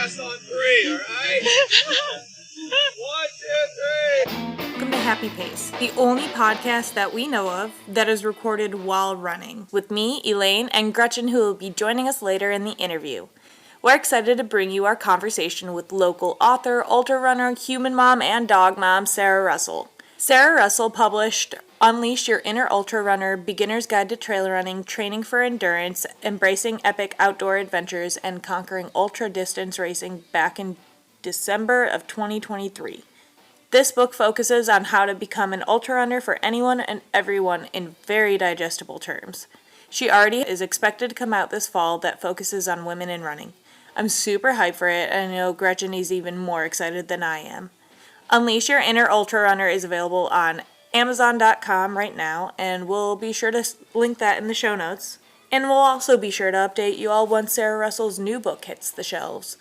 podcast on 3, all right? 1, 2, 3. Welcome to Happy Pace, the only podcast that we know of that is recorded while running, with me, Elaine, and Gretchen, who will be joining us later in the interview. We're excited to bring you our conversation with local author, ultrarunner, human mom, and dog mom, Sarah Russell. Sarah Russell published Unleash Your Inner Ultrarunner, Beginner's Guide to Trail Running, Training for Endurance, Embracing Epic Outdoor Adventures, and Conquering Ultra-Distance Racing back in December of 2023. This book focuses on how to become an ultrarunner for anyone and everyone in very digestible terms. She already is expected to come out this fall that focuses on women in running. I'm super hyped for it, and I know Gretchen is even more excited than I am. Unleash Your Inner Ultrarunner is available on Amazon.com right now, and we'll be sure to link that in the show notes. And we'll also be sure to update you all once Sarah Russell's new book hits the shelves.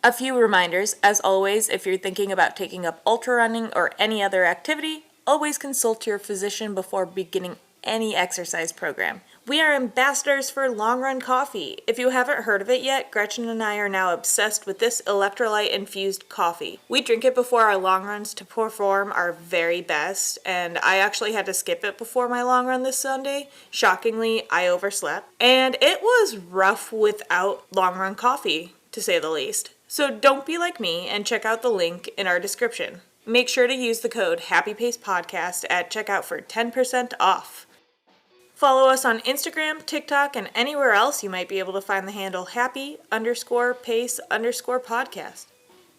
A few reminders, as always, if you're thinking about taking up ultrarunning or any other activity, always consult your physician before beginning any exercise program. We are ambassadors for Long Run Coffee. If you haven't heard of it yet, Gretchen and I are now obsessed with this electrolyte-infused coffee. We drink it before our long runs to perform our very best, and I actually had to skip it before my long run this Sunday. Shockingly, I overslept. And it was rough without Long Run Coffee, to say the least. So don't be like me and check out the link in our description. Make sure to use the code HappyPacePodcast at checkout for 10% off. Follow us on Instagram, TikTok, and anywhere else you might be able to find the handle happy_pace_podcast.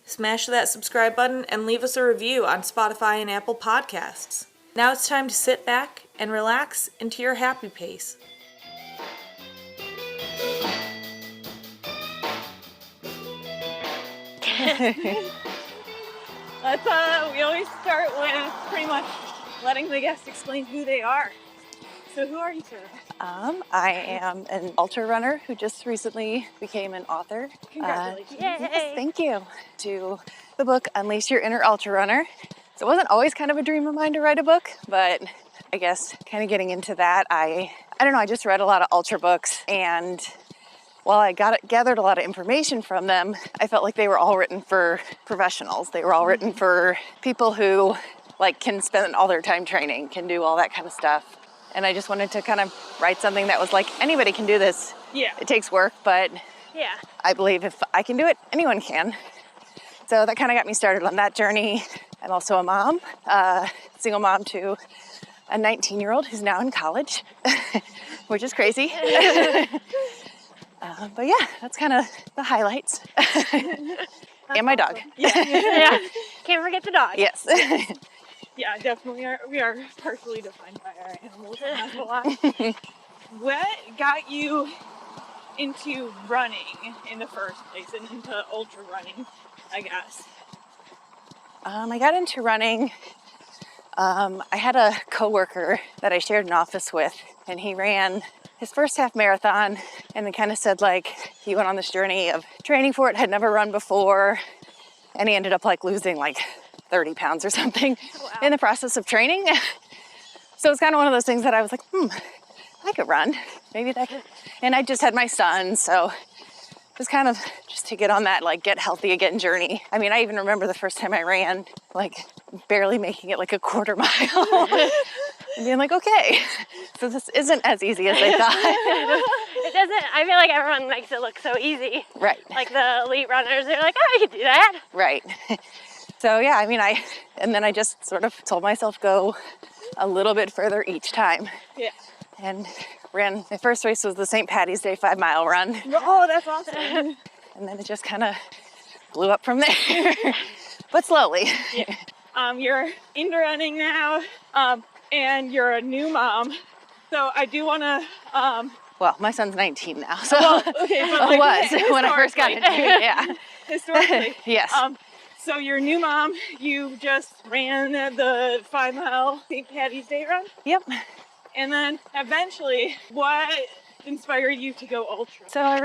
Smash that subscribe button and leave us a review on Spotify and Apple Podcasts. Now it's time to sit back and relax into your happy pace. We always start with pretty much letting the guests explain who they are. So who are you, Sarah? I am an ultra runner who just recently became an author. Congratulations. Yes, thank you. To the book Unleash Your Inner Ultra Runner. So it wasn't always kind of a dream of mine to write a book, but I guess kind of getting into that, I don't know, I just read a lot of ultra books, and while I gathered a lot of information from them, I felt like they were all written for professionals. They were all written for people who can spend all their time training, can do all that kind of stuff. And I just wanted to kind of write something that was like, anybody can do this. Yeah. It takes work, but yeah, I believe if I can do it, anyone can. So that kind of got me started on that journey. I'm also a mom, single mom to a 19-year-old who's now in college, which is crazy. But yeah, that's kind of the highlights. And my dog. Yeah. Can't forget the dog. Yes. Yeah, definitely. We are partially defined by our animals. And that's a lot. What got you into running in the first place and into ultra running, I guess? I got into running. I had a coworker that I shared an office with, and he ran his first half marathon and then kind of said he went on this journey of training for it, had never run before, and he ended up losing 30 pounds or something. Wow. In the process of training. So it's kind of one of those things that I was like, I could run. Maybe that could. And I just had my son, so just kind of just to get on that get healthy again journey. I mean, I even remember the first time I ran, barely making it a quarter mile. And being okay, so this isn't as easy as I thought. It doesn't, I feel like everyone makes it look so easy. Right. The elite runners, they're like, oh, I could do that. Right. So yeah, I mean, and then I just sort of told myself go a little bit further each time. Yeah. And ran, my first race was the St. Patty's Day 5-mile run. Oh, that's awesome. And then it just kind of blew up from there, but slowly. Yeah. You're into running now, and you're a new mom. So I do want to, well, my son's 19 now, so okay, but it was when I first got into it, yeah. Historically. Yes. So you're a new mom, you just ran the 5-mile St. Patty's Day run? Yep. And then eventually, what inspired you to go ultra? So I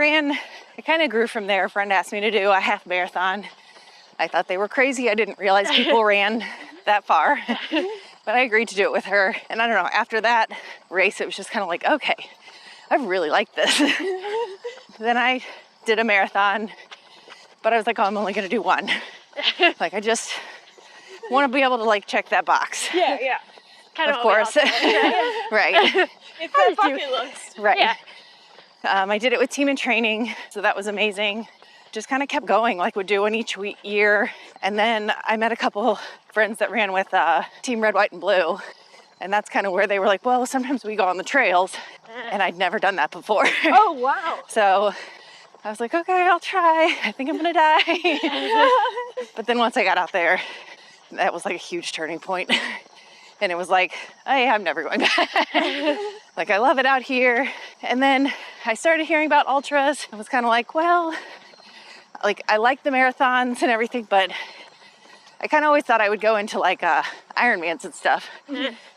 kind of grew from there. A friend asked me to do a half marathon. I thought they were crazy. I didn't realize people ran that far, but I agreed to do it with her. And I don't know, after that race, it was just kind of okay, I really like this. Then I did a marathon But I was like, oh, I'm only going to do one. Like, I just want to be able to, like, check that box. Yeah, yeah. Kind Of course. Right. It's that bucket list. Right. Yeah. I did it with Team in Training, so that was amazing. Just kind of kept going, like would do one each year. And then I met a couple friends that ran with Team Red, White, and Blue. And that's kind of where they were like, well, sometimes we go on the trails. And I'd never done that before. Oh, wow. So I was like, okay, I'll try. I think I'm going to die. But then once I got out there, that was like a huge turning point. And it was like, oh yeah, I'm never going back. Like, I love it out here. And then I started hearing about ultras. I was kind of like, well, like, I like the marathons and everything, but I kind of always thought I would go into like Ironmans and stuff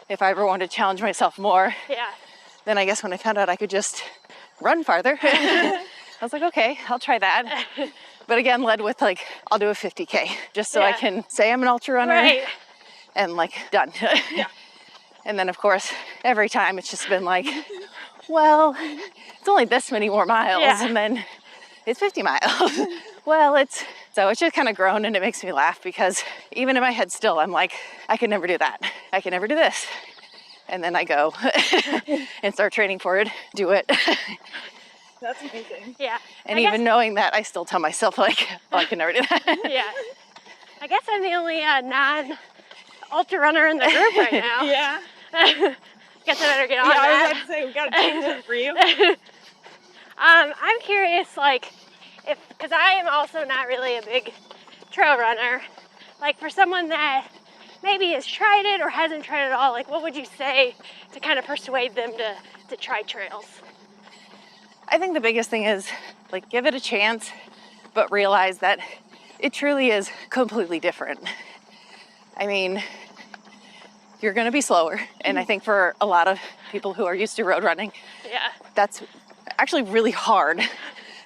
if I ever wanted to challenge myself more. Yeah. Then I guess when I found out I could just run farther, I was like, okay, I'll try that. But again, led with like, I'll do a 50K just so I can say I'm an ultra runner. Right. And like, done. Yeah. And then of course, every time it's just been like, well, it's only this many more miles. Yeah. And then it's 50 miles. Well, so it's just kind of grown, and it makes me laugh because even in my head still, I'm like, I could never do that. I can never do this. And then I go and start training for it, do it. That's amazing. Yeah. And I even guess, knowing that, I still tell myself like, oh, I can never do that. yeah. I guess I'm the only non-ultra runner in the group right now. Yeah. Guess I better get on Yeah, I was that. about to say, we got to change it for you. I'm curious, like, because I am also not really a big trail runner. Like, for someone that maybe has tried it or hasn't tried it at all, like, what would you say to kind of persuade them to try trails? I think the biggest thing is, like, give it a chance, but realize that it truly is completely different. I mean, you're going to be slower. And I think for a lot of people who are used to road running, Yeah. that's actually really hard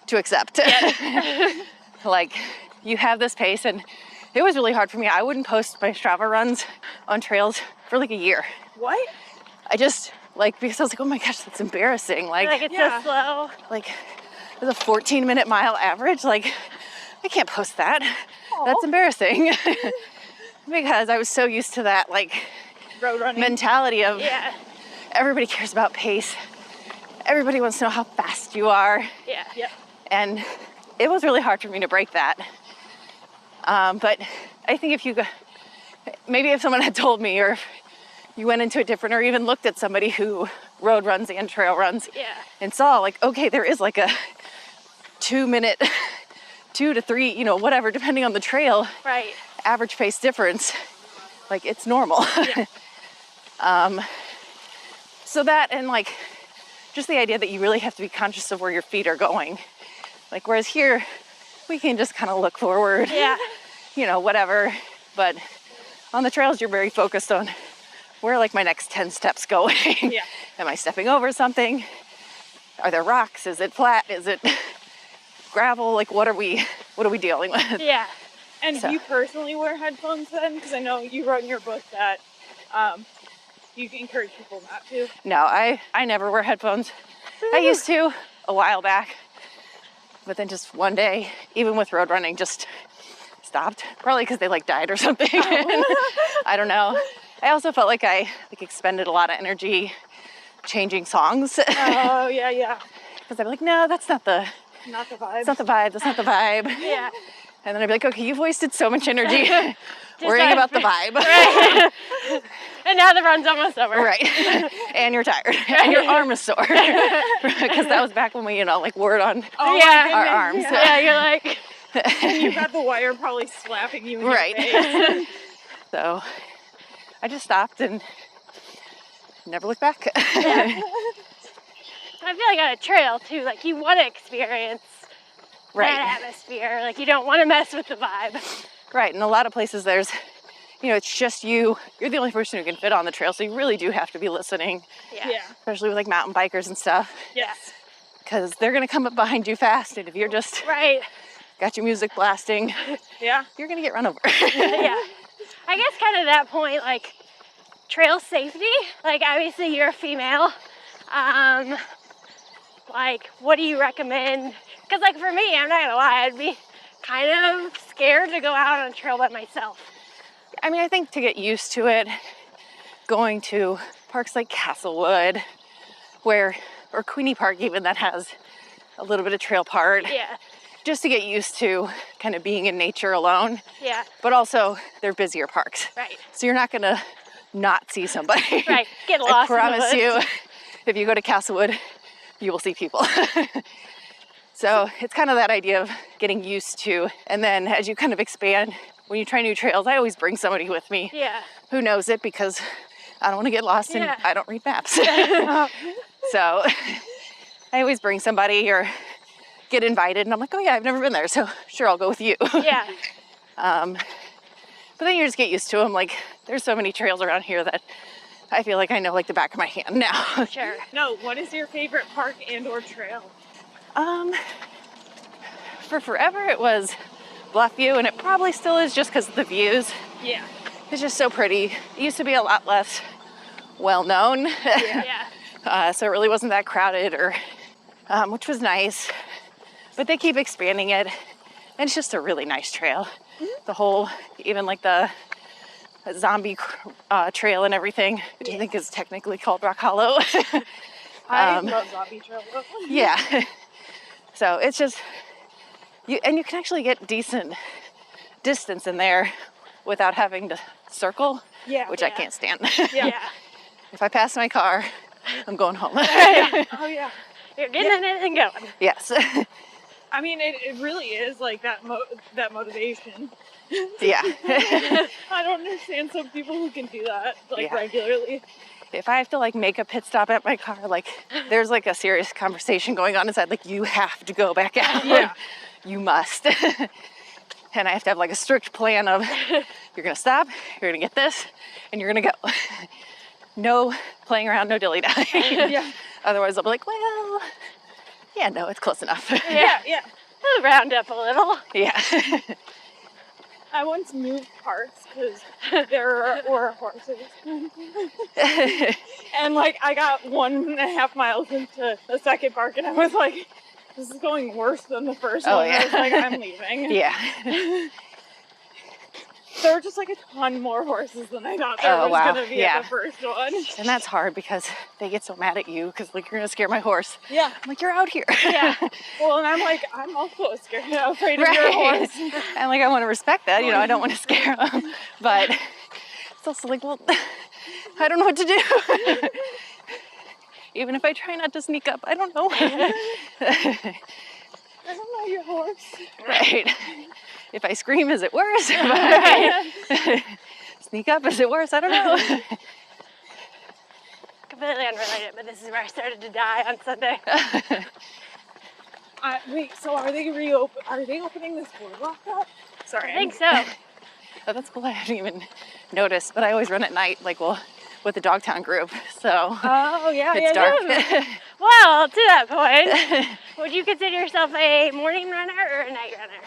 to accept. Yeah. Like, you have this pace, and it was really hard for me. I wouldn't post my Strava runs on trails for like a year. What? I just, like, because I was like, oh my gosh, that's embarrassing. Like, it's Yeah. so slow. Like, there's a 14-minute mile average. Like, I can't post that. That's embarrassing. Because I was so used to that, like, Road running. mentality of Yeah. everybody cares about pace. Everybody wants to know how fast you are. Yeah. Yep. And it was really hard for me to break that. But I think maybe if someone had told me, or if you went into it different, or even looked at somebody who road runs and trail runs, Yeah. and saw like, okay, there is like a 2-minute, 2 to 3, whatever, depending on the trail, Right. average pace difference, like, it's normal. Yeah. So that, and like, just the idea that you really have to be conscious of where your feet are going. Like, whereas here, we can just kind of look forward, Yeah. whatever. But on the trails, you're very focused on where are like my next 10 steps going? Yeah. Am I stepping over something? Are there rocks? Is it flat? Is it gravel? Like, what are we dealing with? Yeah. And So. do you personally wear headphones then? Because I know you wrote in your book that you encourage people not to. No, I never wear headphones. I used to a while back, but then just one day, even with road running, just stopped. Probably because they like died or something. I don't know. I also felt like I expended a lot of energy changing songs. Oh, yeah, yeah. Because I'd be like, no, that's not the Not the vibe. That's not the vibe. That's not the vibe. Yeah. And then I'd be like, okay, you've wasted so much energy worrying like- about the vibe. Right. And now the run's almost over. Right. And you're tired. And your arm is sore. Because that was back when we, wore it on Oh, Yeah. my our goodness, arms. Yeah, you're like, And you got the wire probably slapping you in Right. your face. So I just stopped and never looked back. I feel like on a trail too, like you want to experience Right. that atmosphere. Like you don't want to mess with the vibe. Right. In a lot of places there's, it's just you. You're the only person who can fit on the trail. So you really do have to be listening, Yeah. Yeah. especially with like mountain bikers and stuff, Yes. because they're going to come up behind you fast. And if you're just Right. got your music blasting, Yeah. you're going to get run over. Yeah. I guess kind of that point, like trail safety. Like obviously you're a female. Like what do you recommend? Because like for me, I'm not gonna lie, I'd be kind of scared to go out on a trail by myself. I mean, I think to get used to it, going to parks like Castlewood, or Queenie Park even, that has a little bit of trail part. Yeah. Just to get used to kind of being in nature alone. Yeah. But also, they're busier parks. Right. So you're not gonna not see somebody. Right. Get lost. I promise in the you, woods. if you go to Castlewood, you will see people. So it's kind of that idea of getting used to, and then as you kind of expand, when you try new trails, I always bring somebody with me Yeah. who knows it, because I don't want to get lost and Yeah. I don't read maps. So I always bring somebody or get invited, and I'm like, oh yeah, I've never been there, so sure, I'll go with you. Yeah. But then you just get used to them. Like, there's so many trails around here that I feel like I know like the back of my hand now. Sure. No, what is your favorite park and or trail? For forever it was Bluffview, and it probably still is just because of the views. Yeah. It's just so pretty. It used to be a lot less well known. Yeah. So it really wasn't that crowded, or which was nice. But they keep expanding it, and it's just a really nice trail. The whole, even like the zombie trail and everything, which I think is technically called Rock Hollow. I love zombie trail. Yeah. So it's just, you can actually get decent distance in there without having to circle, Yeah. which I can't stand. Yeah. Yeah. If I pass my car, I'm going home. Oh yeah. You're getting in it and going. Yes. I mean, it really is like that motivation. Yeah. I don't understand some people who can do that like Yeah. regularly. If I have to like make a pit stop at my car, like there's like a serious conversation going on inside, like you have to go back out. Yeah. You must. And I have to have like a strict plan of, you're gonna stop, you're gonna get this, and you're gonna go. No playing around, no dilly-dallying. Yeah. Otherwise I'll be like, well, yeah, no, it's close enough. Yeah. Yeah. We'll round up a little. Yeah. I once moved parks because there were horses. And like I got 1.5 miles into the second park and I was like, this is going worse than the first Oh, one. yeah. I was like, I'm leaving. Yeah. There were just like a ton more horses than I thought there Oh, was wow. gonna be Yeah. at the first one. And that's hard because they get so mad at you because like you're gonna scare my horse. Yeah. I'm like, you're out here. Yeah. Well, and I'm like, I'm also scared, afraid of your horse. And like I want to respect that, you know, I don't want to scare them, but it's also like, well, I don't know what to do. Even if I try not to sneak up, I don't know. I don't know your horse. Right. If I scream, is it worse? If I sneak up, is it worse? I don't know. Completely unrelated, but this is where I started to die on Sunday. Wait, so are they opening this boardwalk up? Sorry. I think so. Oh, that's cool. I haven't even noticed, but I always run at night, like, well, with the Dogtown group, so Oh, yeah, it's yeah. dark. Well, to that point, would you consider yourself a morning runner or a night runner?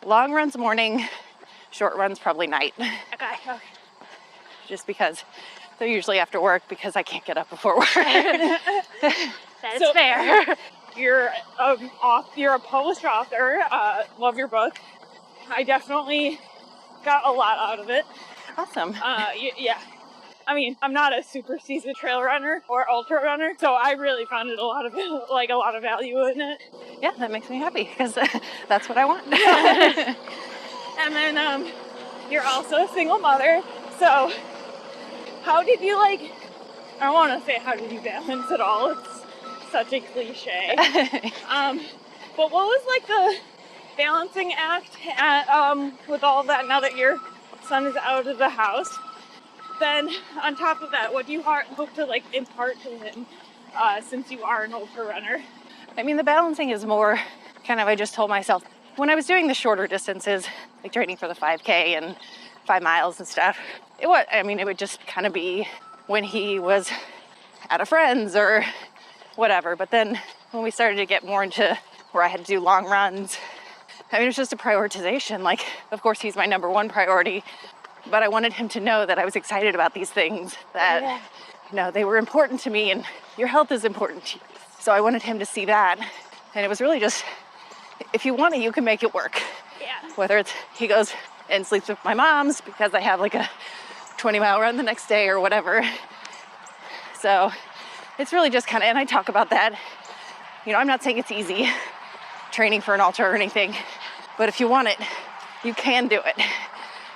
Long runs morning, short runs probably night, Okay. just because they're usually after work because I can't get up before work. That is So- fair. You're a published author. Love your book. I definitely got a lot out of it. Awesome. Yeah. I mean, I'm not a super seasoned trail runner or ultra runner, so I really found a lot of value in it. Yeah, that makes me happy because that's what I want. And then you're also a single mother, so how did you I don't want to say how did you balance it all, it's such a cliche. But what was the balancing act with all that now that your son is out of the house? Then on top of that, what do you hope to impart to him since you are an ultra runner? I mean, the balancing is more kind of, I just told myself, when I was doing the shorter distances, like training for the 5K and 5 miles and stuff, it would just kind of be when he was at a friend's or whatever. But then when we started to get more into where I had to do long runs, I mean, it was just a prioritization. Like, of course, he's my number one priority, but I wanted him to know that I was excited about these things, that, they were important to me, and your health is important to you. So I wanted him to see that. And it was really just if you want it, you can make it work. Yeah. Whether it's he goes and sleeps with my mom's because I have like a 20-mile run the next day or whatever. So it's really just kind of, and I talk about that. You know, I'm not saying it's easy training for an ultra or anything, but if you want it, you can do it.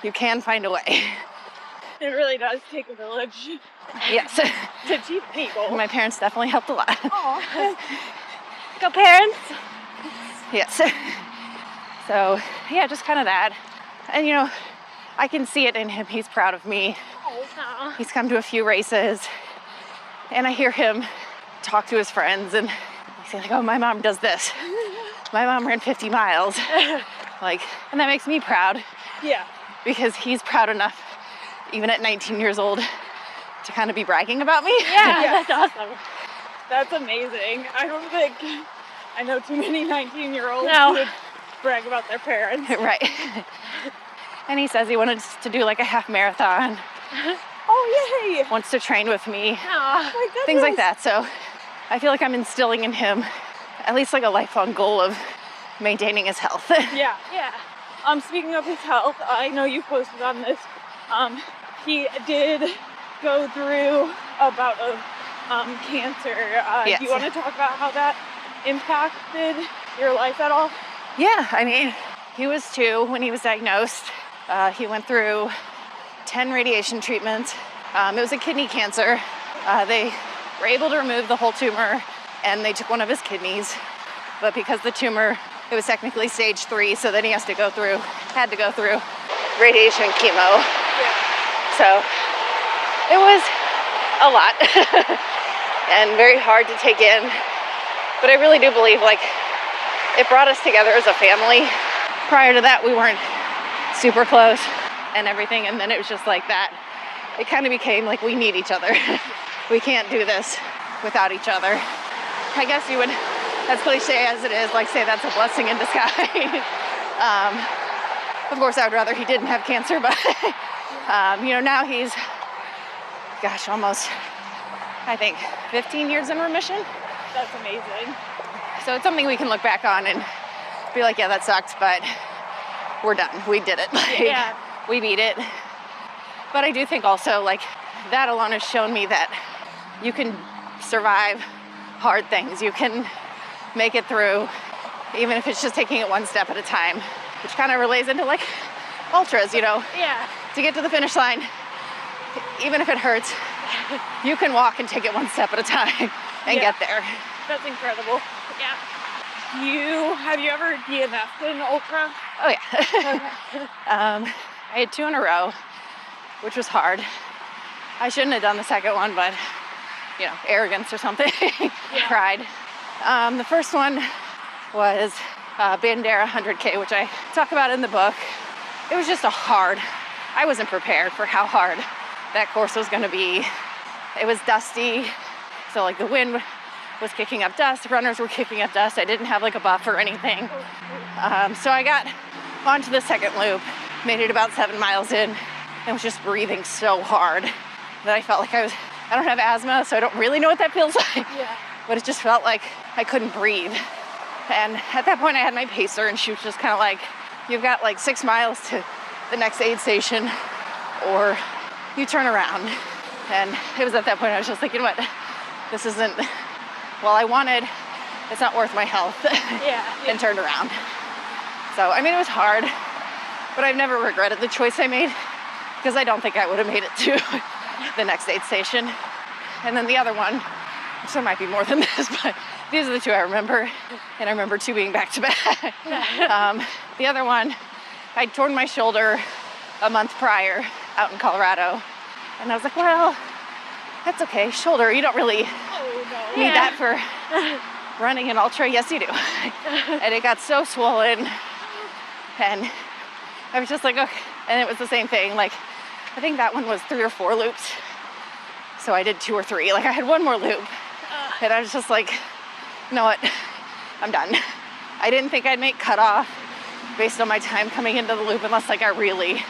You can find a way. It really does take a village Yes. to achieve any goal. My parents definitely helped a lot. Aw. Go parents. Yes. So, yeah, just kind of that. And, you know, I can see it in him. He's proud of me. Aw. He's come to a few races, and I hear him talk to his friends, and he's like, oh, my mom does this. My mom ran 50 miles. Like, and that makes me proud Yeah. because he's proud enough, even at 19 years old, to kind of be bragging about me. Yeah, that's awesome. That's amazing. I don't think I know too many 19-year-olds No. who would brag about their parents. Right. And he says he wanted to do like a half marathon, Oh, yay! wants to train with me, Aw. My goodness. things like that. So I feel like I'm instilling in him at least like a lifelong goal of maintaining his health. Yeah. Yeah. Speaking of his health, I know you posted on this. He did go through a bout of cancer. Yes. Do you want to talk about how that impacted your life at all? Yeah, I mean, he was 2 when he was diagnosed. He went through 10 radiation treatments. It was a kidney cancer. They were able to remove the whole tumor, and they took one of his kidneys. But because the tumor, it was technically stage 3, so then he had to go through radiation and chemo. So it was a lot and very hard to take in. But I really do believe like it brought us together as a family. Prior to that, we weren't super close and everything. And then it was just like that. It kind of became like we need each other. We can't do this without each other. I guess you would, as cliche as it is, like say that's a blessing in disguise. Of course, I would rather he didn't have cancer, but you know, now he's, gosh, almost, I think, 15 years in remission. That's amazing. So it's something we can look back on and be like, yeah, that sucked, but we're done. We did it. Like, Yeah. we beat it. But I do think also, like, that alone has shown me that you can survive hard things. You can make it through, even if it's just taking it one step at a time, which kind of relays into, like, ultras, you know. Yeah. To get to the finish line, even if it hurts, you can walk and take it one step at a time and Yeah. get there. That's incredible. Yeah. Have you ever DNF'd in ultra? Oh yeah. I had 2 in a row, which was hard. I shouldn't have done the second one, but you know, arrogance or something. Pride. The first one was Bandera 100K, which I talk about in the book. It was just I wasn't prepared for how hard that course was gonna be. It was dusty, so like the wind was kicking up dust, runners were kicking up dust. I didn't have like a buff or anything. So I got onto the second loop, made it about 7 miles in, and was just breathing so hard that I felt like I don't have asthma, so I don't really know what that feels like. Yeah. But it just felt like I couldn't breathe. And at that point I had my pacer, and she was just kind of like, you've got like 6 miles to the next aid station, or you turn around. And it was at that point I was just like, you know what, this isn't, well, I wanted, it's not worth my health. Yeah. And turned around. So, I mean, it was hard, but I've never regretted the choice I made, because I don't think I would have made it to the next aid station. And then the other one, which there might be more than this, but these are the 2 I remember, and I remember 2 being back to back. The other one, I'd torn my shoulder a month prior out in Colorado, and I was like, well, that's okay, shoulder, you don't really need that for running an ultra. Yes, you do. And it got so swollen, and I was just like, okay. And it was the same thing. Like, I think that one was 3 or 4 loops. So I did 2 or 3. Like, I had one more loop, and I was just like, you know what? I'm done. I didn't think I'd make cutoff based on my time coming into the loop, unless like I really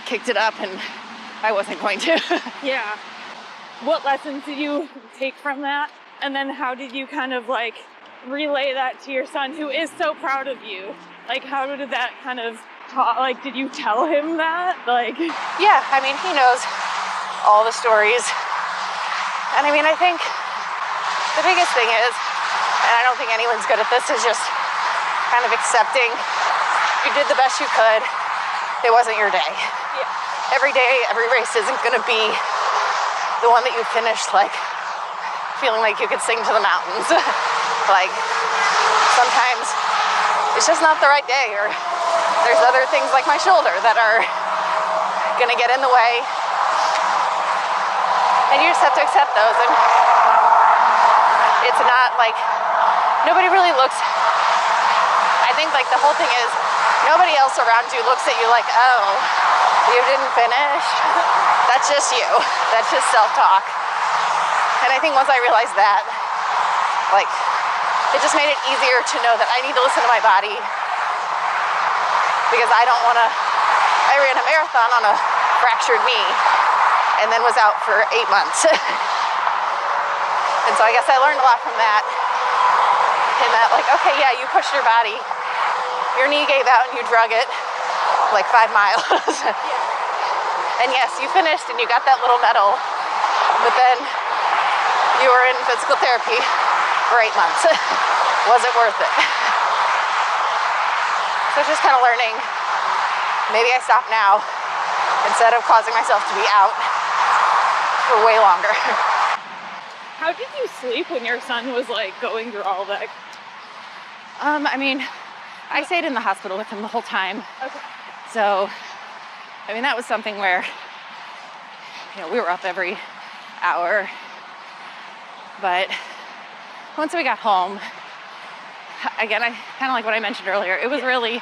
kicked it up, and I wasn't going to. Yeah. What lessons did you take from that? And then how did you kind of like relay that to your son, who is so proud of you? Like, how did that kind of like, did you tell him that? Like, Yeah, I mean, he knows all the stories. And I mean, I think the biggest thing is, and I don't think anyone's good at this, is just kind of accepting you did the best you could. It wasn't your day. yeah, Every day, every race isn't going to be the one that you finished, like, feeling like you could sing to the mountains. Like, sometimes it's just not the right day, or there's other things like my shoulder that are going to get in the way. And you just have to accept those. And it's not like, nobody really looks, I think like the whole thing is, nobody else around you looks at you like, oh, you didn't finish. That's just you. That's just self-talk. And I think once I realized that, like, it just made it easier to know that I need to listen to my body, because I don't want to, I ran a marathon on a fractured knee and then was out for 8 months. And so I guess I learned a lot from that, in that, like, okay, yeah, you pushed your body, your knee gave out and you drug it like 5 miles. And yes, you finished and you got that little medal, but then you were in physical therapy for 8 months. Was it worth it? So just kind of learning, maybe I stop now instead of causing myself to be out for way longer. how did you sleep when your son was like going through all that? I mean, I stayed in the hospital with him the whole time. Okay. So, I mean, that was something where, you know, we were up every hour. But once we got home, again, I kind of like what I mentioned earlier, it was really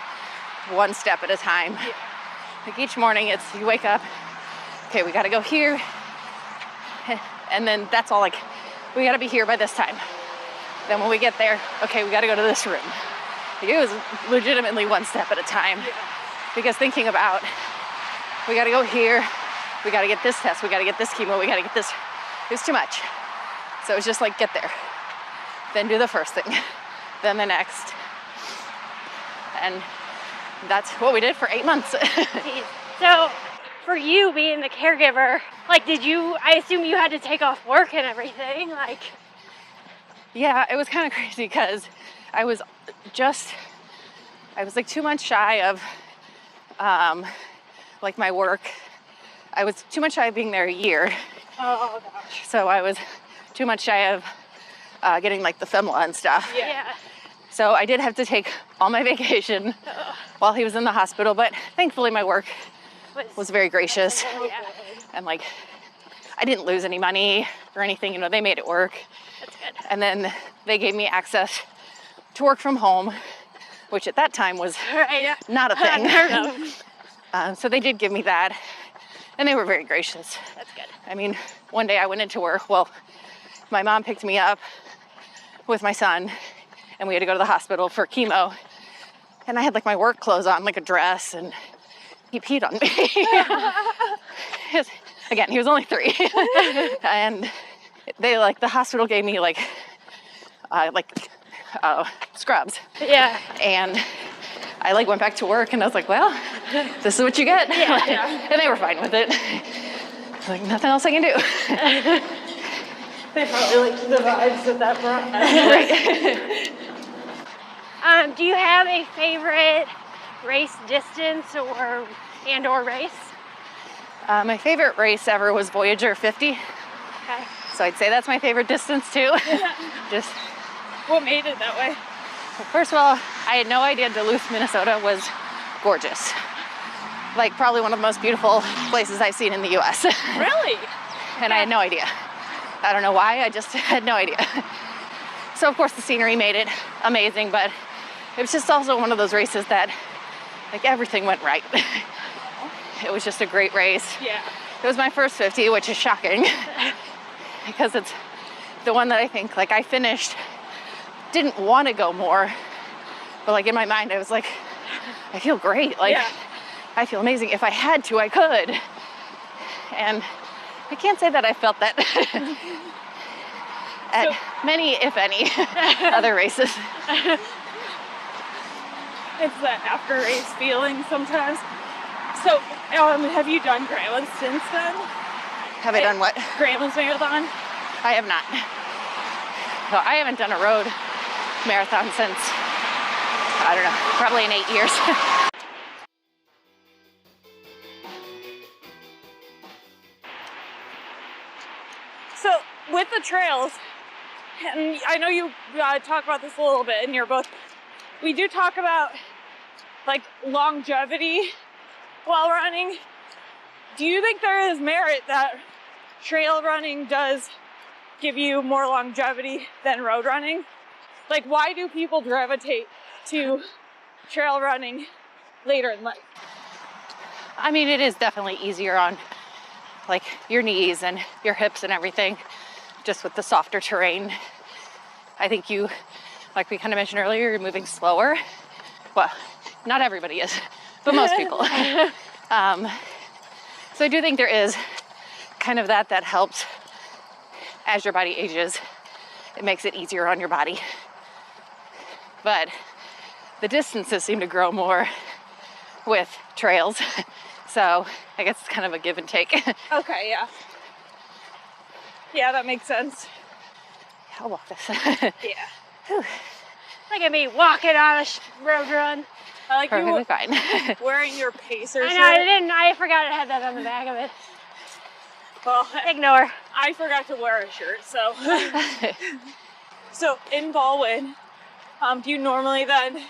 one step at a time. Yeah. Like each morning, it's you wake up, okay, we gotta go here, and then that's all, like, we gotta be here by this time. Then when we get there, okay, we gotta go to this room. Like, it was legitimately one step at a time. Yeah. Because thinking about, we gotta go here, we gotta get this test, we gotta get this chemo, we gotta get this, it was too much. So it was just like, get there, then do the first thing, then the next. And that's what we did for 8 months. So for you being the caregiver, like, I assume you had to take off work and everything, like. Yeah, it was kind of crazy because I was like 2 months shy of like my work. I was 2 months shy of being there a year. Oh gosh. So I was 2 months shy of getting like the FEMLA and stuff. Yeah. So I did have to take all my vacation while he was in the hospital, but thankfully my work was very gracious. Yeah, And like, I didn't lose any money or anything, you know, they made it work. that's good. And then they gave me access to work from home, which at that time was Right. not a thing. Unheard of. So they did give me that, and they were very gracious. That's good. I mean, one day I went into work, well, my mom picked me up with my son, and we had to go to the hospital for chemo. And I had like my work clothes on, like a dress, and he peed on me. Again, he was only 3. And they the hospital gave me scrubs. Yeah. And I went back to work and I was like, well, this is what you get. Yeah. And they were fine with it. Like, nothing else I can do. They probably liked the vibes that that brought. Do you have a favorite race distance or race? My favorite race ever was Voyager 50. Okay. So I'd say that's my favorite distance too. Just, What made it that way? first of all, I had no idea Duluth, Minnesota was gorgeous. Like probably one of the most beautiful places I've seen in the US. Really? And I had no idea. I don't know why, I just had no idea. So of course the scenery made it amazing, but it was just also one of those races that everything went right. It was just a great race. Yeah. It was my first 50, which is shocking because it's the one that I think I finished, didn't want to go more, but in my mind I was like, I feel great. Yeah. I feel amazing. If I had to, I could. And I can't say that I felt that at many, if any, other races. It's that after race feeling sometimes. So, have you done Grantland since then? Have I done what? Grantland's marathon? I have not. So I haven't done a road marathon since, I don't know, probably in 8 years. So, with the trails, and I know you talk about this a little bit in your book, we do talk about like longevity while running. Do you think there is merit that trail running does give you more longevity than road running? Like, why do people gravitate to trail running later in life? I mean, it is definitely easier on like your knees and your hips and everything, just with the softer terrain. I think you, like we kind of mentioned earlier, you're moving slower. Well, not everybody is, but most people. So I do think there is kind of that helps as your body ages. It makes it easier on your body. But the distances seem to grow more with trails. So I guess it's kind of a give and take. Okay, yeah. Yeah, that makes sense. I'll walk this. Yeah. Whew. Look at me walking on a road run. I like Perfectly you fine. wearing your Pacer I shirt. know, I forgot I had that on the back of it. Well, Ignore. I forgot to wear a shirt, so. So in Baldwin, do you normally then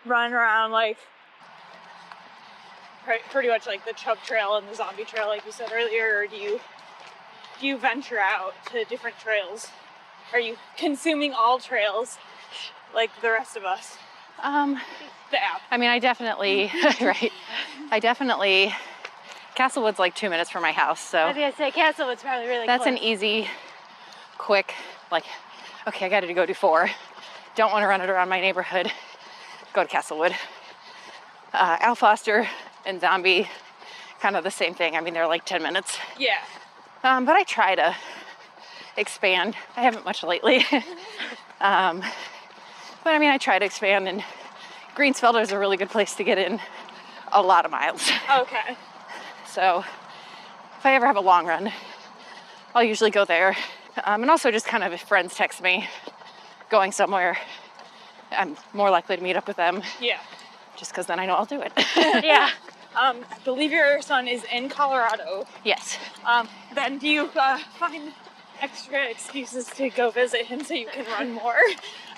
run around like pretty much like the Chub Trail and the Zombie Trail, like you said earlier, or do you venture out to different trails? Are you consuming all trails like the rest of us? The app. I mean, I definitely, right. Castlewood's like 2 minutes from my house, so. I was gonna say Castlewood's probably really That's close. an easy, quick, like, okay, I got to go do 4. Don't want to run it around my neighborhood. Go to Castlewood. Al Foster and Zombie, kind of the same thing. I mean, they're like 10 minutes. Yeah. But I try to expand. I haven't much lately. But I mean, I try to expand, and Greensfelder is a really good place to get in a lot of miles. Okay. So if I ever have a long run, I'll usually go there. And also just kind of if friends text me going somewhere, I'm more likely to meet up with them. Yeah. Just because then I know I'll do it. Yeah. I believe your son is in Colorado. Yes. Then do you find extra excuses to go visit him so you can run more?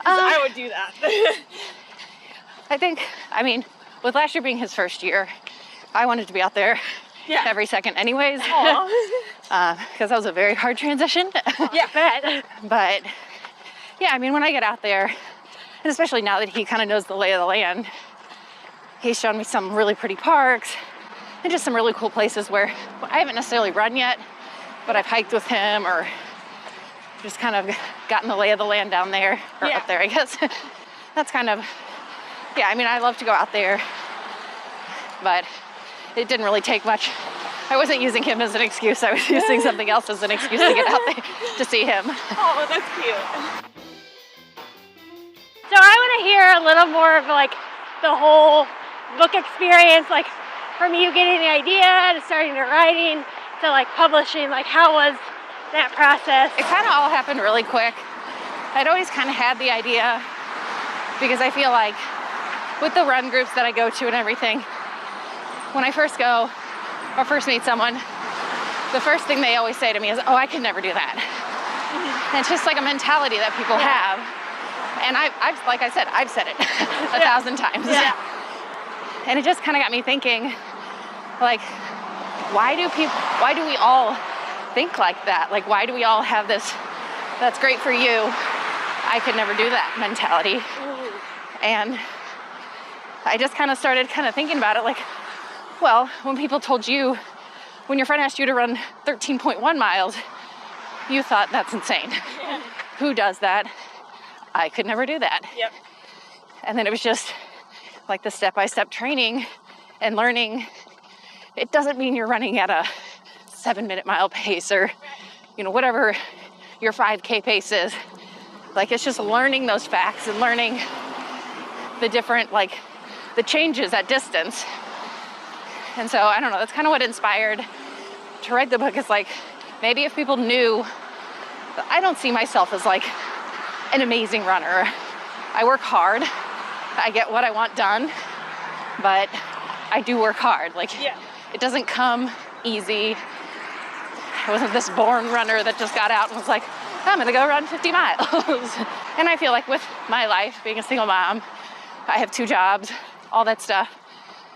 'Cause I would do that. I think, I mean, with last year being his first year, I wanted to be out there every second anyways. Because that was a very hard transition. Yeah. Bet. But yeah, I mean, when I get out there, and especially now that he kind of knows the lay of the land, he's shown me some really pretty parks and just some really cool places where I haven't necessarily run yet, but I've hiked with him or just kind of gotten the lay of the land down there, or up there, I guess. That's kind of, yeah, I mean, I love to go out there, but it didn't really take much. I wasn't using him as an excuse. I was using something else as an excuse to get out there to see him. Oh, that's cute. So I want to hear a little more of like the whole book experience, like from you getting the idea to starting to writing to like publishing. Like, how was that process? It kind of all happened really quick. I'd always kind of had the idea because I feel like with the run groups that I go to and everything, when I first go or first meet someone, the first thing they always say to me is, oh, I could never do that. And it's just like a mentality that people have. And I've like I said, I've said it 1,000 times. Yeah. And it just kind of got me thinking, like, why do we all think like that? Like, why do we all have this, that's great for you, I could never do that mentality? And I just kind of started thinking about it, like, well, when people told you, when your friend asked you to run 13.1 miles, you thought that's insane. Yeah. Who does that? I could never do that. Yep. And then it was just like the step-by-step training and learning. It doesn't mean you're running at a 7-minute mile pace or, you know, whatever your 5K paces. Like, it's just learning those facts and learning the different, like, the changes at distance. And so, I don't know, that's kind of what inspired to write the book. Is like, maybe if people knew that I don't see myself as like an amazing runner. I work hard. I get what I want done, but I do work hard. Like, it doesn't come easy. I wasn't this born runner that just got out and was like, I'm gonna go run 50 miles. And I feel like with my life, being a single mom, I have 2 jobs, all that stuff.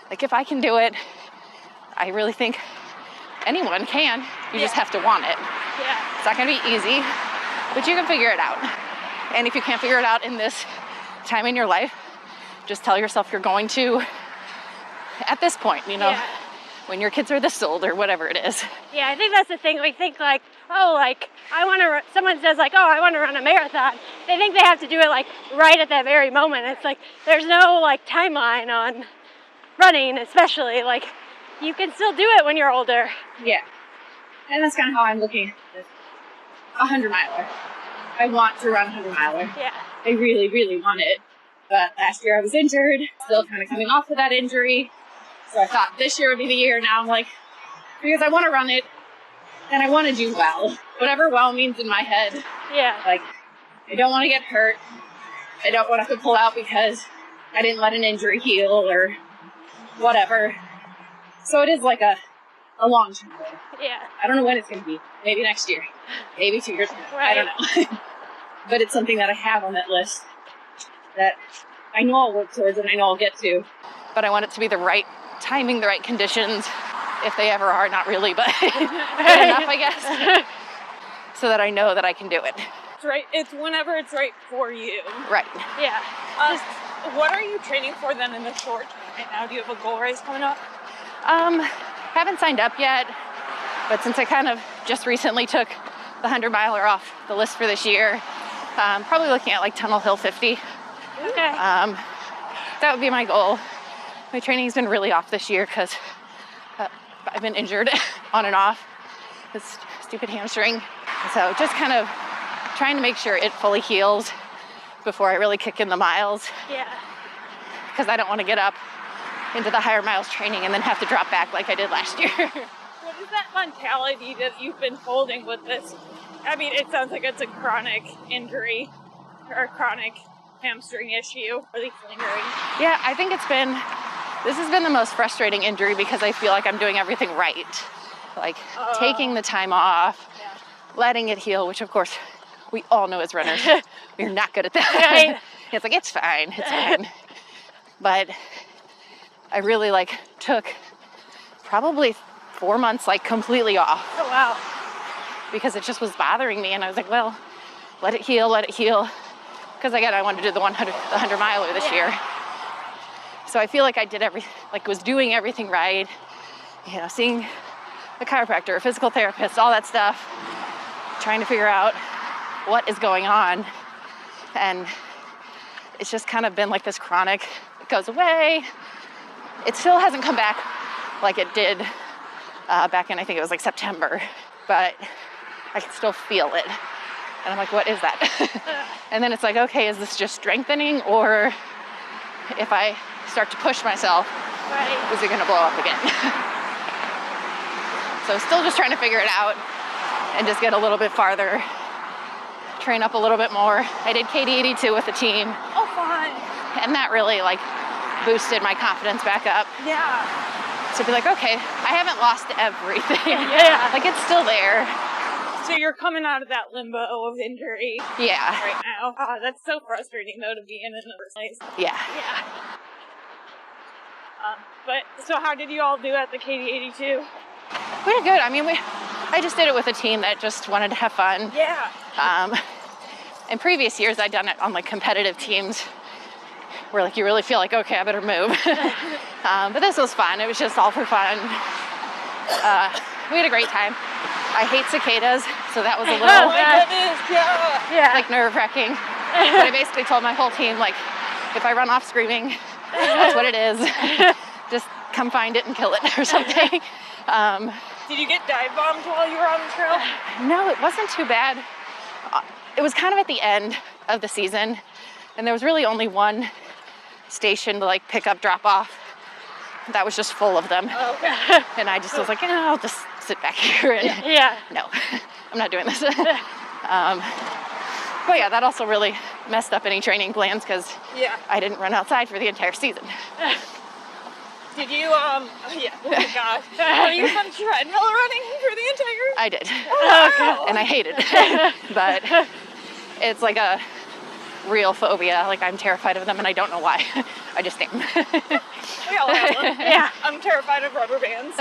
Like, if I can do it, I really think anyone can. You just have to want it. Yeah. It's not gonna be easy, but you can figure it out. And if you can't figure it out in this time in your life, just tell yourself you're going to at this point, you know, when your kids are this old or whatever it is. Yeah, I think that's the thing. We think like, oh, like, someone says like, oh, I want to run a marathon. They think they have to do it like right at that very moment. It's like, there's no like timeline on running, especially. Like, you can still do it when you're older. Yeah. And that's kind of how I'm looking at this. 100-miler. I want to run a 100-miler. Yeah. I really, really want it. But last year I was injured, still kind of coming off of that injury. So I thought this year would be the year. Now I'm like, because I want to run it and I want to do well. Whatever well means in my head. Yeah. Like, I don't want to get hurt. I don't want to have to pull out because I didn't let an injury heal or whatever. So it is like a long-term goal. Yeah. I don't know when it's going to be. Maybe next year. Maybe 2 years from now. Right. I don't know. But it's something that I have on that list that I know I'll work towards and I know I'll get to. But I want it to be the right timing, the right conditions, if they ever are. Not really, but good enough, I guess. So that I know that I can do it. It's right. It's whenever it's right for you. Right. Yeah. What are you training for then in the short term right now? Do you have a goal race coming up? Haven't signed up yet, but since I kind of just recently took the 100-miler off the list for this year, probably looking at like Tunnel Hill 50. Okay. That would be my goal. My training's been really off this year because I've been injured on and off. This stupid hamstring. So just kind of trying to make sure it fully heals before I really kick in the miles. Yeah. Because I don't want to get up into the higher miles training and then have to drop back like I did last year. What is that mentality that you've been holding with this? I mean, it sounds like it's a chronic injury or a chronic hamstring issue, or the lingering. Yeah, I think this has been the most frustrating injury because I feel like I'm doing everything right. Like taking the time off, letting it heal, which of course we all know as runners, we're not good at that. Right. It's like, it's fine. But I really like took probably 4 months like completely off. Oh, wow. Because it just was bothering me, and I was like, well, let it heal. Because again, I wanted to do the 100 miler this year. So I feel like I did was doing everything right. You know, seeing a chiropractor, a physical therapist, all that stuff, trying to figure out what is going on. And it's just kind of been like this chronic, it goes away. It still hasn't come back like it did back in, I think it was like September, but I can still feel it. And I'm like, what is that? And then it's like, okay, is this just strengthening, or if I start to push myself, is it gonna blow up again? So still just trying to figure it out and just get a little bit farther, train up a little bit more. I did KD82 with the team. Oh, fun. And that really like boosted my confidence back up. Yeah. To be like, okay, I haven't lost everything. Yeah. Like, it's still there. So you're coming out of that limbo of injury Yeah. right now. Oh, that's so frustrating, though, to be in the first place. Yeah. Yeah. But, so how did you all do at the KD82? We did good. I mean, I just did it with a team that just wanted to have fun. Yeah. In previous years, I'd done it on like competitive teams where like you really feel like, okay, I better move. But this was fun. It was just all for fun. We had a great time. I hate cicadas, so that was a little Oh my goodness, yeah. like nerve-wracking. But I basically told my whole team, like, if I run off screaming, that's what it is. Just come find it and kill it or something. Did you get dive bombed while you were on the trail? No, it wasn't too bad. it was kind of at the end of the season, and there was really only one station to like pick up, drop off. That was just full of them. Oh, okay. And I just was like, I'll just sit back here and no, I'm not doing this. But yeah, that also really messed up any training plans because I didn't run outside for the entire season. Did you, oh my gosh. Were you on treadmill running for the entire? I did. Oh, And I hated it. But it's like a real phobia. Like, I'm terrified of them and I don't know why. I just am. We all have them. Yeah. I'm terrified of rubber bands.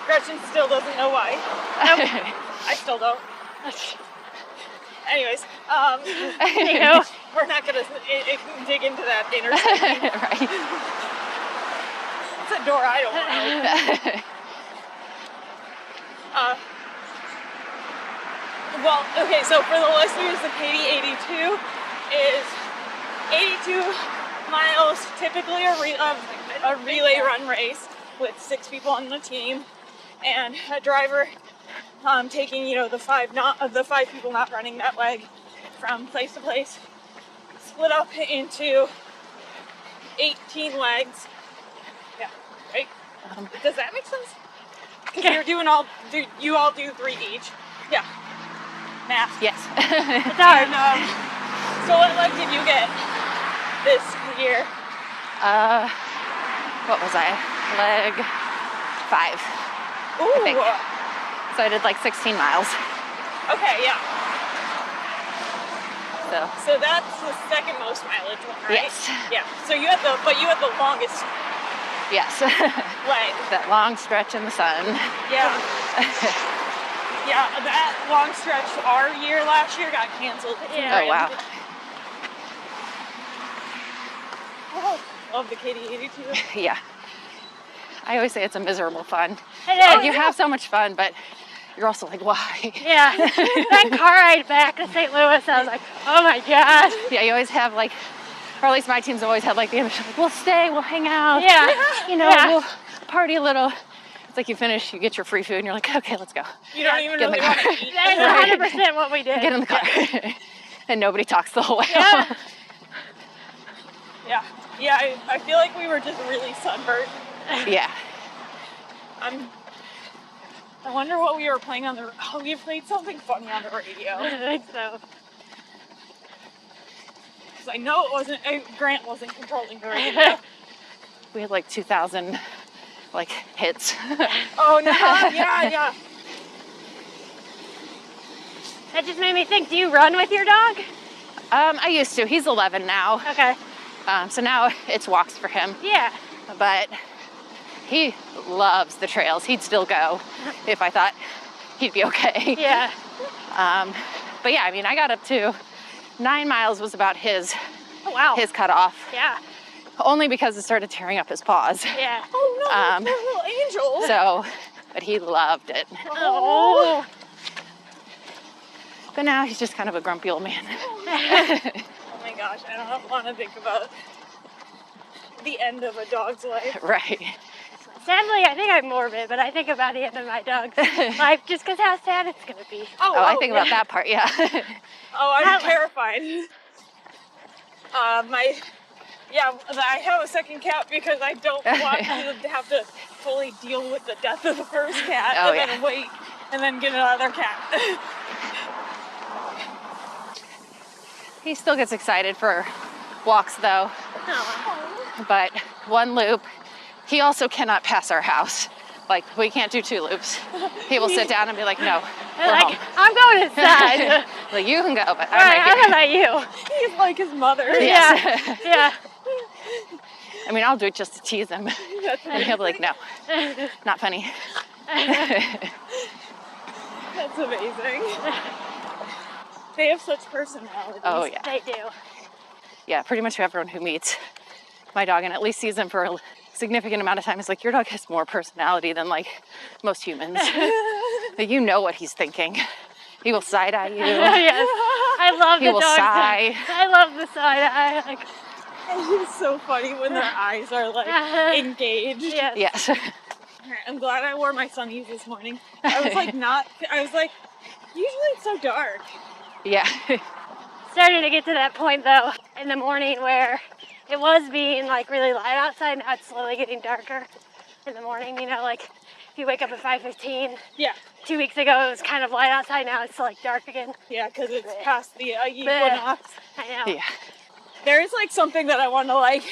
Gretchen still doesn't know why. I still don't. Anyways, we're not gonna dig into that inner circle. Right. It's a door I don't know. Well, okay, so for the listeners, the KD82 is 82 miles, typically a relay run race with 6 people on the team, and a driver taking, the 5 people not running that leg from place to place, split up into 18 legs. Yeah, right? Does that make sense? Because you all do 3 each. Yeah. Math. Yes. It's hard. So what leg did you get this year? What was I? Leg 5. Ooh. I think. So I did like 16 miles. Okay, yeah. So that's the second most mileage one, right? Yes. Yeah. So you had the longest yes. leg. That long stretch in the sun. Yeah. Yeah, that long stretch our year last year got canceled. Yeah. Oh wow. Oh, love the KD82. Yeah. I always say it's a miserable fun. It is. You have so much fun, but you're also like, why? Yeah. That car ride back to St. Louis, I was like, oh my gosh. Yeah, you always have like, or at least my teams always have like the ambition, like, we'll stay, we'll hang out. Yeah. We'll party a little. It's like you finish, you get your free food, and you're like, okay, let's go. You don't even Get in really the want car. to eat. That's 100% what we did. Get in the car. And nobody talks the whole way. Yeah. Yeah. Yeah, I feel like we were just really sunburned. Yeah. I wonder what we were playing on the... Oh, we played something funny on the radio. I think so. Because I know it wasn't... Grant wasn't controlling the radio. We had like 2,000 like hits. Oh, no. Yeah. That just made me think, do you run with your dog? I used to. He's 11 now. Okay. So now it's walks for him. Yeah. But he loves the trails. He'd still go if I thought he'd be okay. Yeah. But yeah, I mean, I got up to 9 miles was about his cutoff. Yeah. Only because it started tearing up his paws. Yeah. Oh, no. Poor little angel. So, but he loved it. Oh. But now he's just kind of a grumpy old man. Oh my gosh, I don't want to think about the end of a dog's life. Right. Sadly, I think I'm morbid, but I think about the end of my dog's life just because how sad it's going to be. Oh, I think about that part, yeah. Oh, I'm terrified. I have a second cat because I don't want to have to fully deal with the death of the first cat then wait and then get another cat. He still gets excited for walks though. Oh. But one loop, he also cannot pass our house. Like, we can't do 2 loops. He will sit down and be like, no, we're Like, home. I'm going inside. Like, you can go, but I'm Right, right I don't here. know about you. He's like his mother. Yes. Yeah. I mean, I'll do it just to tease him. And he'll be like, no, not funny. That's amazing. They have such personalities. Oh, yeah. They do. Yeah, pretty much everyone who meets my dog and at least sees him for a significant amount of time is like, your dog has more personality than like most humans. Like, you know what he's thinking. He will side-eye you. Yes. I love He the will dog. sigh. I love the side eye. Like, It's so funny when their eyes are like engaged. yes. Yes. I'm glad I wore my sunnies this morning. I was like Usually it's so dark. Yeah. Starting to get to that point though in the morning where it was being like really light outside. Now it's slowly getting darker in the morning. You know, like if you wake up at 5:15. Yeah. 2 weeks ago it was kind of light outside. Now it's like dark again. Yeah, because it's past the equinox. I know. Yeah. There is like something that I want to like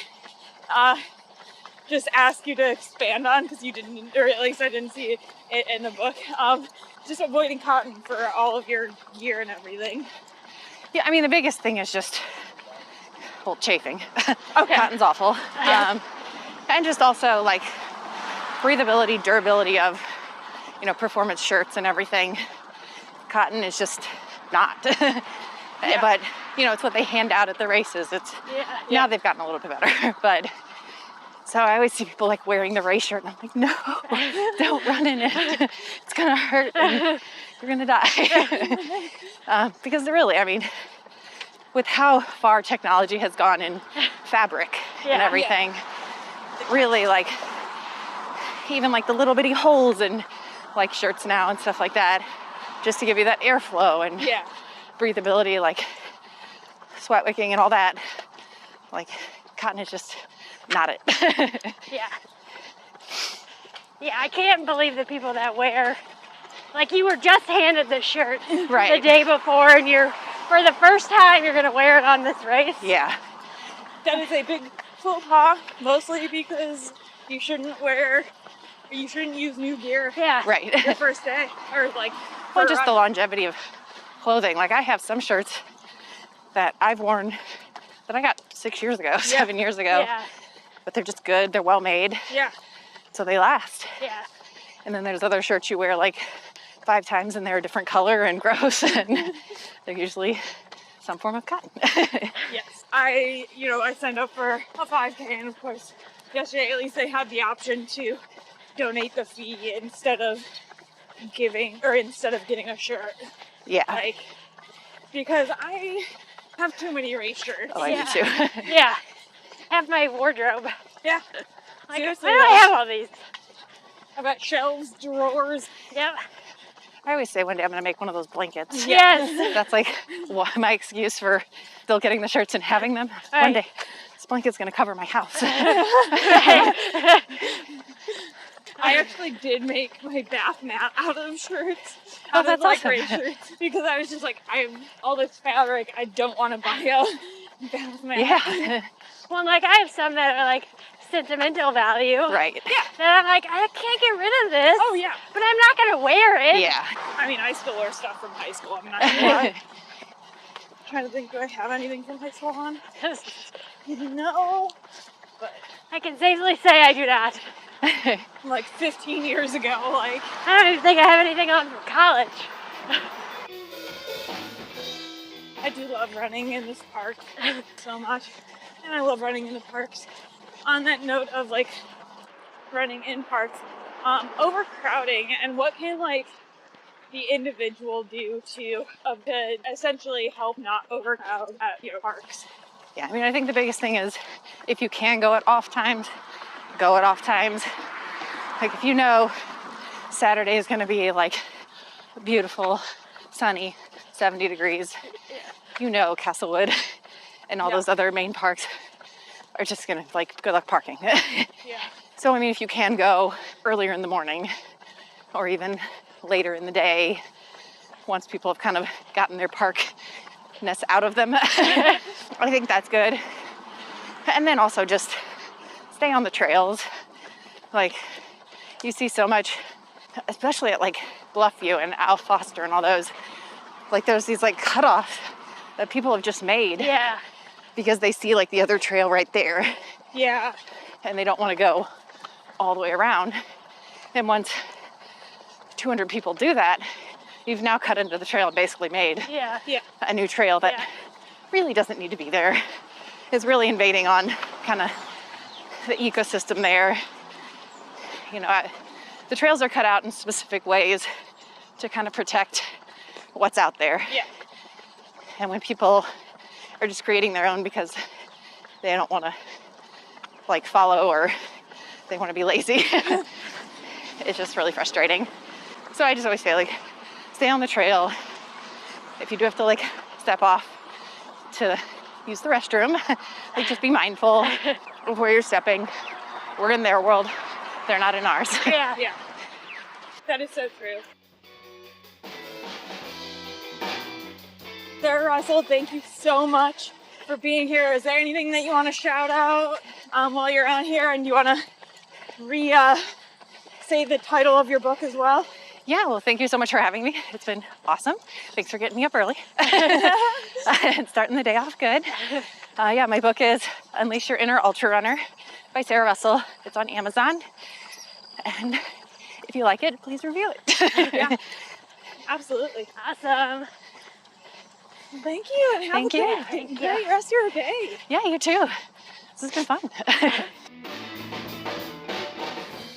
just ask you to expand on, because you didn't, or at least I didn't see it in the book. Just avoiding cotton for all of your gear and everything. Yeah, I mean, the biggest thing is just, well, chafing. Okay. Cotton's awful. Yeah. And just also like breathability, durability of, you know, performance shirts and everything. Cotton is just not. Yeah. But, you know, it's what they hand out at the races. It's now they've gotten a little bit better, but so I always see people like wearing the race shirt and I'm like, no, don't run in it. It's gonna hurt and you're gonna die. Because really, I mean, with how far technology has gone in fabric and everything, really like even like the little bitty holes in like shirts now and stuff like that, just to give you that airflow and breathability, like sweat wicking and all that. Like cotton is just not it. Yeah, I can't believe the people that wear, like you were just handed this shirt Right. the day before and for the first time you're gonna wear it on this race. Yeah. That is a big faux pas, mostly because you shouldn't use new gear Yeah. Right. the first day, or like Well, just the longevity of clothing. Like I have some shirts that I've worn that I got 6 years ago, 7 years ago, Yeah. but they're just good. They're well made, Yeah. so they last. Yeah. And then there's other shirts you wear like 5 times and they're a different color and gross, and they're usually some form of cotton. Yes. I signed up for a 5K, and of course, yesterday at least they had the option to donate the fee instead of getting a shirt. Yeah. Like, because I have too many race shirts. Oh, I do too. Yeah. Have my wardrobe. Yeah. Like, Seriously, why do I have all these? I've got shelves, drawers. Yep. I always say one day I'm going to make one of those blankets. Yes. That's like my excuse for still getting the shirts and having them. One Right. day, this blanket's going to cover my house. I actually did make my bath mat out of shirts. Oh, Out of, that's like, awesome. race shirts, because I was just like, I have all this fabric. I don't want to buy a bath mat. Yeah. Well, like I have some that are like sentimental value. Right. That I'm like, I can't get rid of this. Oh yeah. But I'm not gonna wear it. Yeah. I mean, I still wear stuff from high school. I'm not gonna lie. Trying to think, do I have anything from high school on? No. But I can safely say I do not. like 15 years ago, like. I don't even think I have anything on from college. I do love running in this park so much, and I love running in the parks. On that note of like running in parks, overcrowding, and what can like the individual do to essentially help not overcrowd at parks? Yeah, I mean, I think the biggest thing is if you can go at off times, go at off times. Like if you know Saturday is going to be like beautiful, sunny, 70 degrees, you know Castlewood and all those other main parks are just going to like good luck parking. Yeah. So, I mean, if you can go earlier in the morning or even later in the day, once people have kind of gotten their parkness out of them, I think that's good. And then also just stay on the trails. Like, you see so much, especially at like Bluffview and Al Foster and all those, like there's these like cutoffs that people have just made. Yeah. Because they see like the other trail right there. Yeah. And they don't want to go all the way around. And once 200 people do that, you've now cut into the trail and basically made Yeah. a new trail that really doesn't need to be there. It's really invading on kind of the ecosystem there. You know, the trails are cut out in specific ways to kind of protect what's out there. Yeah. And when people are just creating their own because they don't want to like follow or they want to be lazy, it's just really frustrating. So I just always say like, stay on the trail, if you do have to like step off to use the restroom, like just be mindful of where you're stepping. We're in their world, they're not in ours. Yeah. That is so true. Sarah Russell, thank you so much for being here. Is there anything that you want to shout out while you're on here? And you want to say the title of your book as well? Yeah, well, thank you so much for having me. It's been awesome. Thanks for getting me up early. And starting the day off good. Yeah, my book is Unleash Your Inner Ultrarunner by Sarah Russell. It's on Amazon. And if you like it, please review it. Yeah, absolutely. Awesome. Thank you, and have Thank a great rest of your day. Yeah, you too. This has been fun.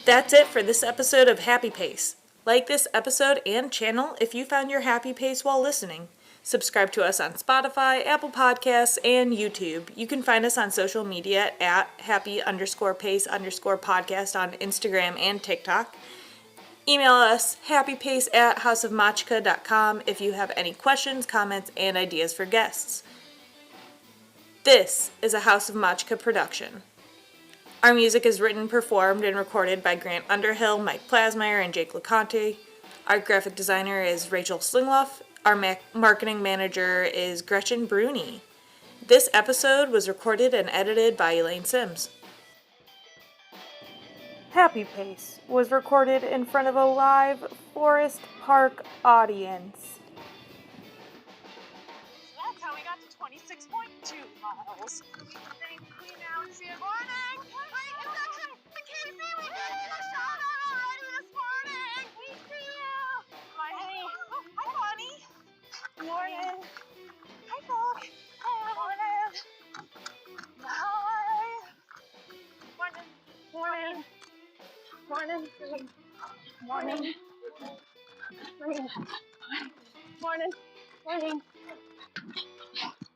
That's it for this episode of Happy Pace. Like this episode and channel if you found your happy pace while listening. Subscribe to us on Spotify, Apple Podcasts, and YouTube. You can find us on social media at happy_pace_podcast on Instagram and TikTok. Email us happypace@houseofmachka.com if you have any questions, comments, and ideas for guests. This is a House of Machka production. Our music is written, performed, and recorded by Grant Underhill, Mike Plasmeier, and Jake Laconte. Our graphic designer is Rachel Slingluff. Our marketing manager is Gretchen Brune. This episode was recorded and edited by Elaine Sims. Happy Pace was recorded in front of a live Forest Park audience. That's how we got to 26.2 miles. Thank you, now. Good morning. Wait, it's actually the Casey. We did a shout out already this morning. We see you. Hi, Bonnie. Morning. Hi, Dog. Morning. Hi. Morning. Morning. Morning. Morning. Morning. Morning.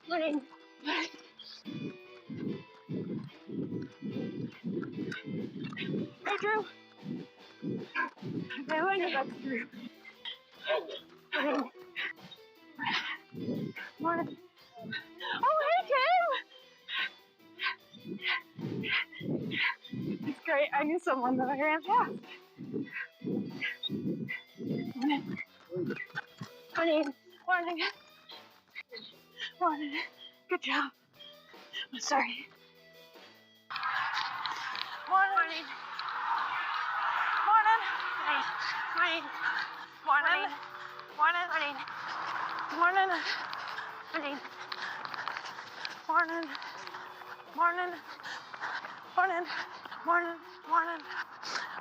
Morning. Hey, Drew. Okay, when is that Drew? Morning. Morning. Oh, hey, Kim. It's great. I knew someone that I ran past. Morning. Morning. Morning. Morning. Good job. I'm sorry. Morning. Morning. Morning. Morning. Morning. Morning. Morning. Morning. Morning. Morning. Morning. Morning.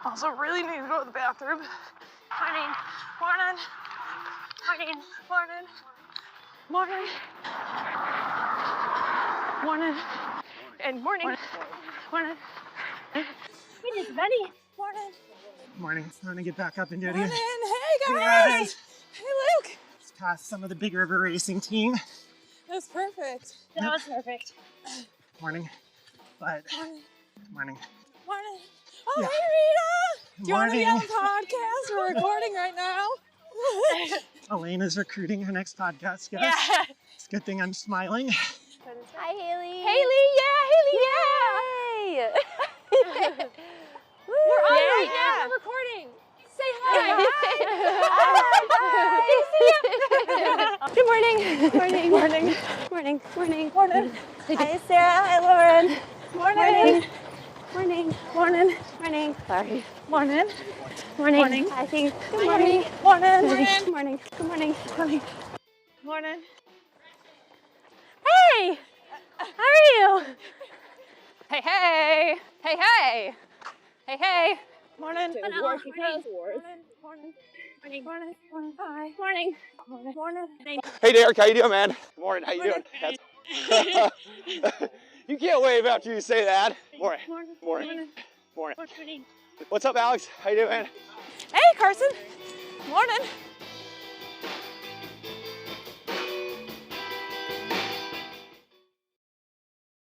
Also really need to go to the bathroom. Morning. Morning. Morning. Morning. Morning. Morning. And morning. Morning. We just ready. Morning. Morning. It's time to get back up and do it Morning. again. Hey, guys. Guys. Hey, Luke. It's past some of the Big River Racing team. That's perfect. That was perfect. Morning. But Morning. morning. Morning. Oh, Yeah. hey, Rita. Do you want to be on Morning. the podcast? We're recording right now. Elaine is recruiting her next podcast guest. Yeah. It's a good thing I'm smiling. Hi, Haley. Haley, Yeah. We're on Yeah. right now. We're recording. Say hi. Good morning. Morning. Morning. Morning. Morning. Morning. Hi, Sarah. Hi, Lauren. Morning. Morning. Morning. Morning. Sorry. Morning. Morning. Morning. I think. Good Morning. morning. Morning. Good morning. Good morning. Morning. Morning. Hey. How are you? Hey, hey. Hey, hey. Hey, hey. Morning. Morning. Morning. Morning. Morning. Morning. Morning. Hi. Morning. Morning. Morning. Hey Derek, how you doing, man? Good morning, how you doing? You can't wave after you say that. Morning. Morning. Morning. What's up, Alex? How you doing, man? Hey, Carson. Morning.